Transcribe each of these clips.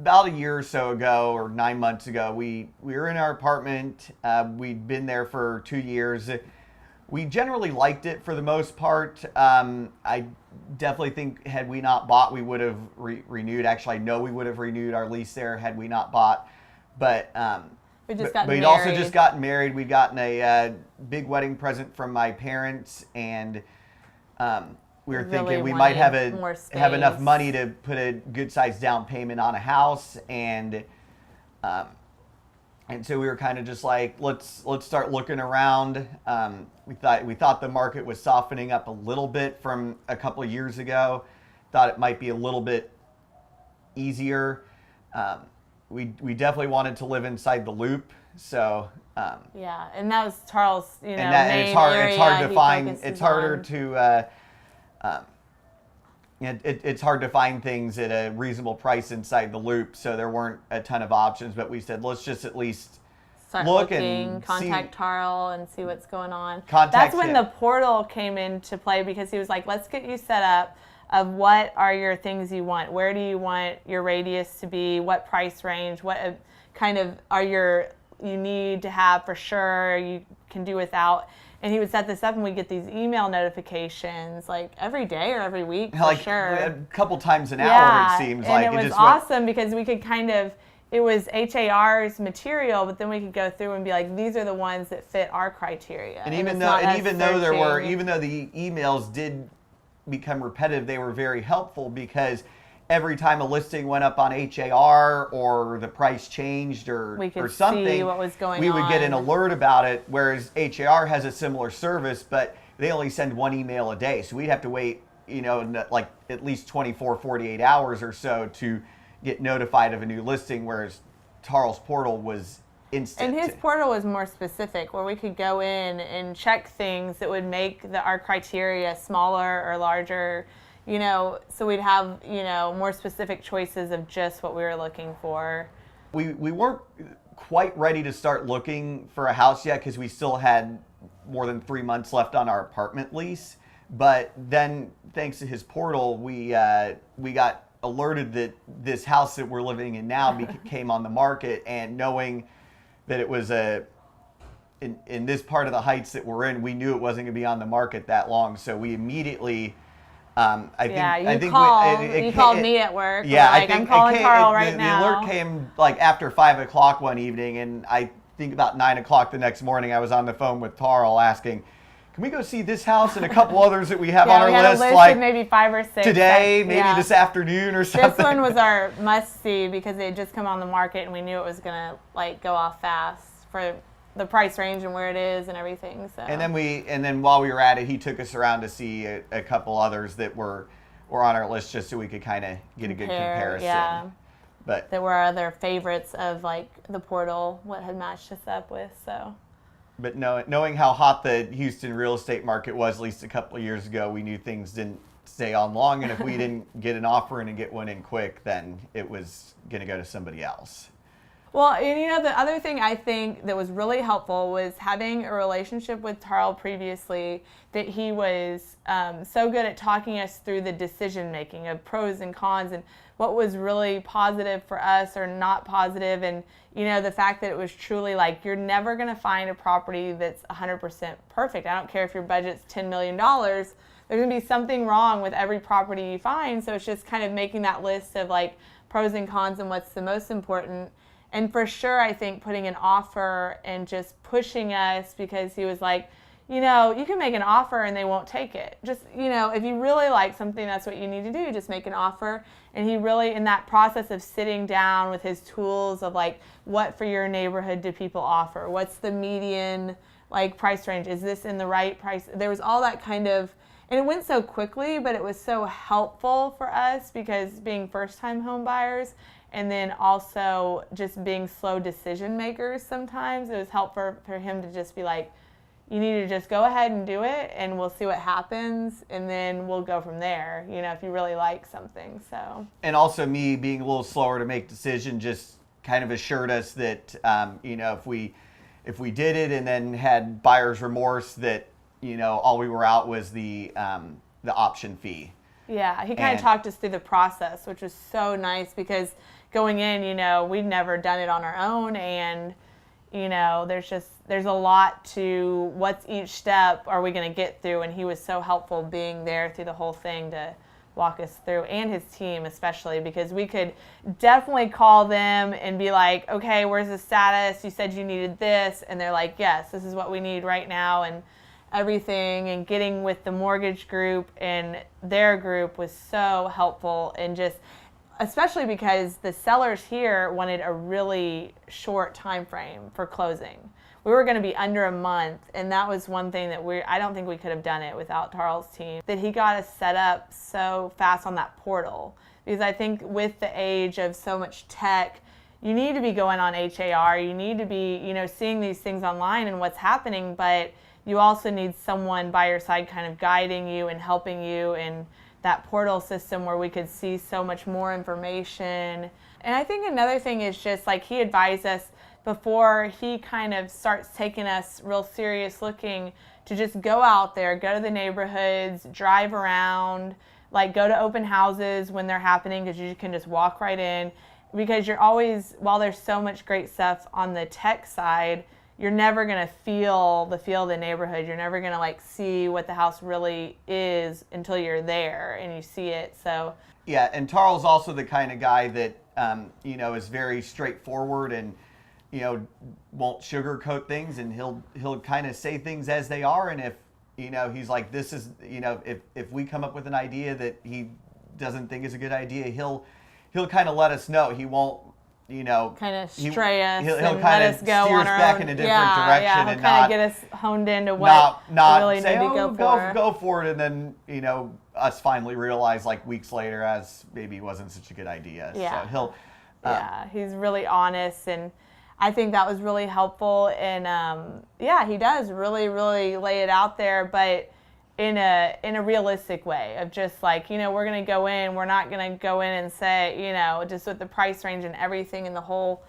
about a year or so ago, or 9 months ago, we were in our apartment. We'd been there for 2 years. We generally liked it for the most part. I definitely think had we not bought, we would have renewed. Actually, I know we would have renewed our lease there had we not bought. But we'd also just gotten married. We'd gotten a big wedding present from my parents, and we were thinking we might have enough money to put a good sized down payment on a house, and so we were kind of just like, let's start looking around. We thought the market was softening up a little bit from a couple of years ago. Thought it might be a little bit easier. We definitely wanted to live inside the Loop, so. Yeah, and that was Charles, main it's hard to find. It's harder on. to. It's hard to find things at a reasonable price inside the Loop, so there weren't a ton of options. But we said, let's just at least start look looking, and contact Tarl and see what's going on. That's when the portal came into play, because he was like, let's get you set up of what are your things you want. Where do you want your radius to be? What price range? What kind of you need to have for sure, you can do without. And he would set this up, and we'd get these email notifications like every day or every week, for sure. A couple times an hour, it seems like. And it was awesome because we could it was HAR's material, but then we could go through and be like, these are the ones that fit our criteria. And even though the emails did become repetitive, they were very helpful, because every time a listing went up on HAR or the price changed or something, see what was going on. We would get an alert about it, whereas HAR has a similar service, but they only send one email a day. So we'd have to wait, like at least 24, 48 hours or so to get notified of a new listing, whereas Tarl's portal was instant. And his portal was more specific, where we could go in and check things that would make our criteria smaller or larger. So we'd have, more specific choices of just what we were looking for. We weren't quite ready to start looking for a house yet, because we still had more than 3 months left on our apartment lease. But then, thanks to his portal, we got alerted that this house that we're living in now came on the market, and knowing that it was in this part of the Heights that we're in, we knew it wasn't going to be on the market that long. So we immediately... You called me at work. Yeah, I'm calling Tarl right now. The alert came after 5 o'clock one evening, and I think about 9 o'clock the next morning, I was on the phone with Tarl asking, can we go see this house and a couple others that we have on our list? A list of maybe 5 or 6. Today, maybe this afternoon or something. This one was our must-see because it had just come on the market, and we knew it was going to go off fast for the price range and where it is and everything. So. And then while we were at it, he took us around to see a couple others that were on our list, just so we could kind of get a good comparison. Yeah. But there were other favorites of the portal, what had matched us up with. So. But knowing how hot the Houston real estate market was, at least a couple of years ago, we knew things didn't stay on long, and if we didn't get an offer and get one in quick, then it was going to go to somebody else. Well, and the other thing I think that was really helpful was having a relationship with Tarl previously, that he was so good at talking us through the decision making of pros and cons and what was really positive for us or not positive. And, the fact that it was truly you're never going to find a property that's 100% perfect. I don't care if your budget's $10 million. There's going to be something wrong with every property you find. So it's just kind of making that list of pros and cons and what's the most important. And for sure, I think putting an offer and just pushing us, because he was like, you can make an offer and they won't take it. Just, if you really like something, that's what you need to do. Just make an offer. And he really, in that process of sitting down with his tools of what for your neighborhood do people offer? What's the median price range? Is this in the right price? There was all that kind of, and it went so quickly, but it was so helpful for us because being first-time home buyers, and then also just being slow decision makers sometimes, it was helpful for him to just be like, you need to just go ahead and do it, and we'll see what happens, and then we'll go from there, if you really like something. So. And also me being a little slower to make decisions just kind of assured us that, if we did it and then had buyer's remorse, that, all we were out was the option fee. Yeah, he kind of talked us through the process, which was so nice because, going in, we'd never done it on our own, and there's a lot to what's each step are we going to get through, and he was so helpful being there through the whole thing to walk us through, and his team especially, because we could definitely call them and be like, okay, where's the status? You said you needed this, and they're like, yes, this is what we need right now, and everything. And getting with the mortgage group and their group was so helpful, and just especially because the sellers here wanted a really short time frame for closing. We were going to be under a month, and that was one thing that I don't think we could have done it without Tarl's team, that he got us set up so fast on that portal. Because I think with the age of so much tech, you need to be going on HAR, you need to be, seeing these things online and what's happening, but you also need someone by your side kind of guiding you and helping you in that portal system where we could see so much more information. And I think another thing is just like he advised us before he kind of starts taking us real serious looking to just go out there, go to the neighborhoods, drive around, like go to open houses when they're happening, because you can just walk right in. Because you're always, while there's so much great stuff on the tech side, you're never going to feel of the neighborhood. You're never going to like see what the house really is until you're there and you see it. So yeah, and Tarl's also the kind of guy that is very straightforward and won't sugarcoat things, and he'll kind of say things as they are. And if he's like, this is if we come up with an idea that he doesn't think is a good idea, he'll kind of let us know. He won't kind of stray us he'll and kind let of us go steer on us our back own. in a different direction, he'll and kind not of get us honed into what not we really say, need to go for it, and then us finally realize like weeks later as maybe it wasn't such a good idea. Yeah. So he'll he's really honest, and I think that was really helpful. And he does really, really lay it out there, but in a realistic way of just like, we're going to go in, we're not going to go in and say, just with the price range and everything and the whole.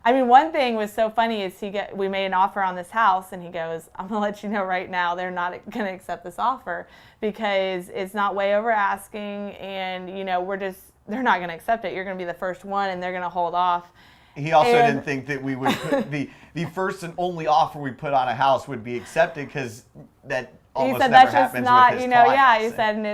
I mean, one thing was so funny is we made an offer on this house, and he goes, I'm going to let you know right now, they're not going to accept this offer because it's not way over asking, and they're not going to accept it. You're going to be the first one, and they're going to hold off. He also didn't think that we would put the first and only offer we put on a house would be accepted, because that almost he said never that's just happens not, with his he clients. said, and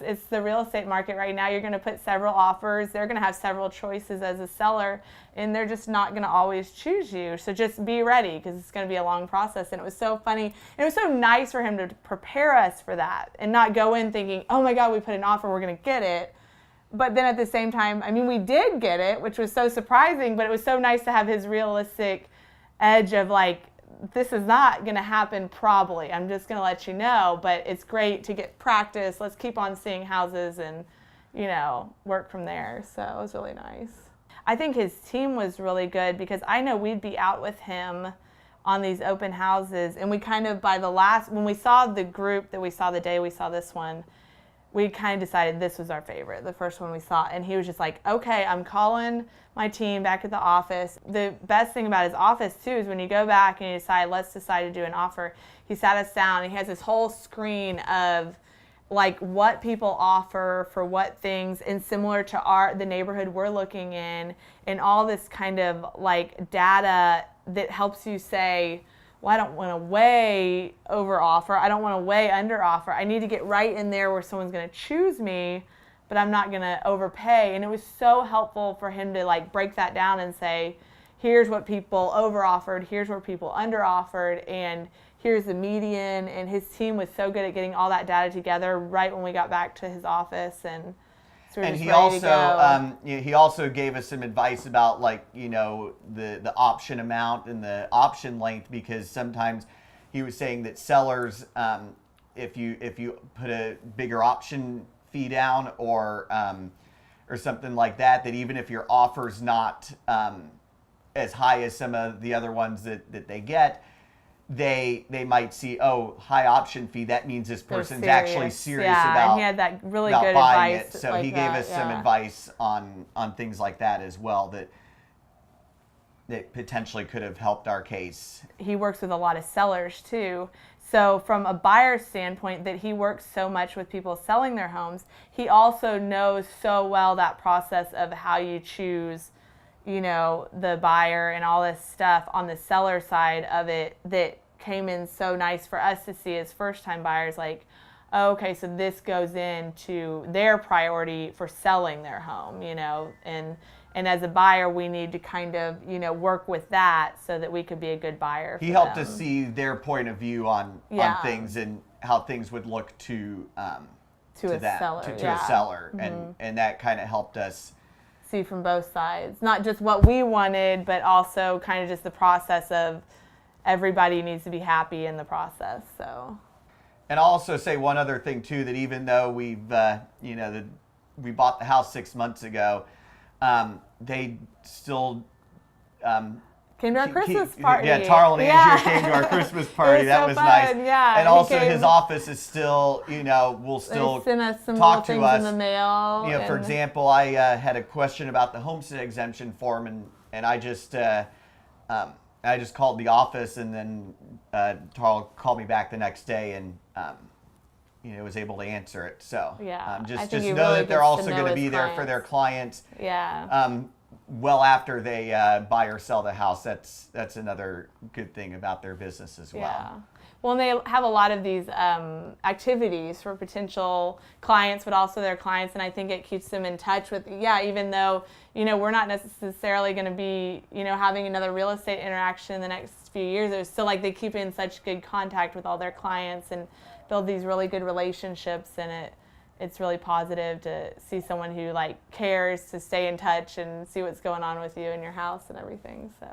it's the real estate market right now. You're going to put several offers. They're going to have several choices as a seller, and they're just not going to always choose you. So just be ready, because it's going to be a long process. And it was so funny. And it was so nice for him to prepare us for that and not go in thinking, oh my God, we put an offer, we're going to get it. But then at the same time, I mean, we did get it, which was so surprising, but it was so nice to have his realistic edge of like, this is not going to happen probably. I'm just going to let you know, but it's great to get practice. Let's keep on seeing houses and, work from there. So it was really nice. I think his team was really good, because I know we'd be out with him on these open houses, and we kind of when we saw the group that we saw the day we saw this one, we kind of decided this was our favorite, the first one we saw. And he was just like, okay, I'm calling my team back at the office. The best thing about his office, too, is when you go back and you let's decide to do an offer, he sat us down and he has this whole screen of like what people offer for what things, and similar to the neighborhood we're looking in, and all this kind of like data that helps you say, well, I don't want to way over offer. I don't want to way under offer. I need to get right in there where someone's going to choose me, but I'm not going to overpay. And it was so helpful for him to like break that down and say, here's what people over offered, here's where people under offered, and here's the median. And his team was so good at getting all that data together right when we got back to his office. And so and he also gave us some advice about like the option amount and the option length, because sometimes he was saying that sellers, if you put a bigger option fee down or something like that even if your offer's not as high as some of the other ones that they get, they might see, high option fee, that means this person's actually serious about, and he had that really about good buying advice. it. So like he gave us some advice on things like that as well that potentially could have helped our case. He works with a lot of sellers too. So from a buyer's standpoint, that he works so much with people selling their homes, he also knows so well that process of how you choose the buyer and all this stuff on the seller side of it that came in so nice for us to see as first-time buyers, like, oh, okay, so this goes into their priority for selling their home, and as a buyer, we need to kind of, work with that so that we could be a good buyer. He helped us see their point of view on things and how things would look to a seller, and that kind of helped us see from both sides, not just what we wanted, but also kind of just the process of everybody needs to be happy in the process. So. And I'll also say one other thing too, that even though we bought the house 6 months ago, they still came to our Christmas party. Yeah, Tarl and Andrew came to our Christmas party. That was nice. Yeah, and also his office is still, will still send us some talk to things us in the mail. For example, I had a question about the homestead exemption form, and I just called the office, and then Tarl called me back the next day and was able to answer it. So just know really that they're also going to be there for their clients. Yeah. Well after they buy or sell the house. That's another good thing about their business as well. Yeah. Well, and they have a lot of these activities for potential clients, but also their clients, and I think it keeps them in touch with, even though, we're not necessarily going to be, having another real estate interaction in the next few years, it's still like they keep in such good contact with all their clients and build these really good relationships, and it's really positive to see someone who cares to stay in touch and see what's going on with you in your house and everything. So.